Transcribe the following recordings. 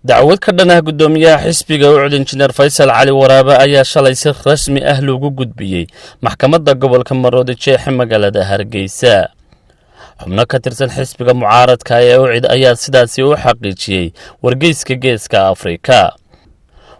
dacwad ka dhan ah gudoomiyaha xisbiga u cid injineer Faysal Cali Waraabe ayaa shalay si rasmi ah loogu gudbiyay maxkamadda gobolka Maroodijeex ee magaalada Hargeysa. xubno ka tirsan xisbiga mucaaradka ee u cid ayaa sidaasi u xaqiijiyay wargeyska Geeska Afrika.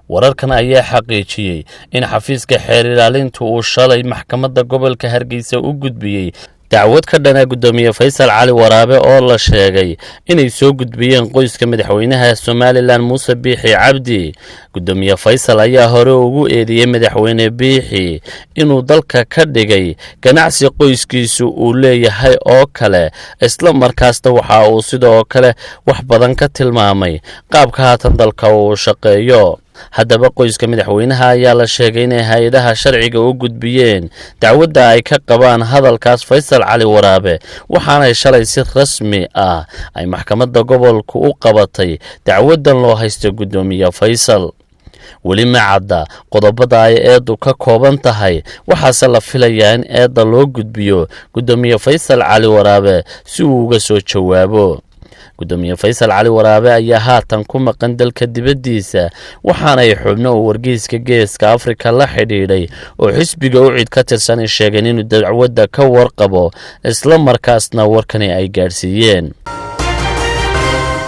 wararkan ayaa xaqiijiyay in xafiiska xeer ilaalintu uu shalay maxkamadda gobolka Hargeysa u gudbiyay dacwad ka dhan ah gudoomiyaha Faysal Cali Waraabe oo la sheegay inay soo gudbiyeen qoyska madaxweynaha Somaliland Muuse Biixi Cabdi. gudoomiyaha Faysal ayaa hore ugu eedeeyay madaxweyne Biixi inuu dalka ka dhigay ganacsi qoyskiisu uu leeyahay oo kale, isla markaasna waxa uu sidoo kale wax badan ka tilmaamay qaabka haatan dalka uu shaqeeyo. haddaba qoyska madaxweynaha ayaa la sheegay inay hay'adaha sharciga u gudbiyeen dacwadda ay ka qabaan hadalkaas Faysal Cali Waraabe, waxaana shalay si rasmi ah ay maxkamadda gobolku u qabatay dacwaddan loo haysto gudoomiyaha Faysal. weli ma cadda qodobada ay eedu ka kooban tahay, waxaase la filayaa in eedda loo gudbiyo gudoomiyaha Faysal Cali Waraabe si uu uga soo jawaabo. gudoomiyaha Faysal Cali Waraabe ayaa haatan ku maqan dalka dibaddiisa, waxaana ay xubno u wargeyska Geeska Afrika la xidhiidhay oo xisbiga u cid ka tirsan ay sheegeen inuu dacwadda ka warqabo, isla markaasna warkani ay gaarsiiyeen.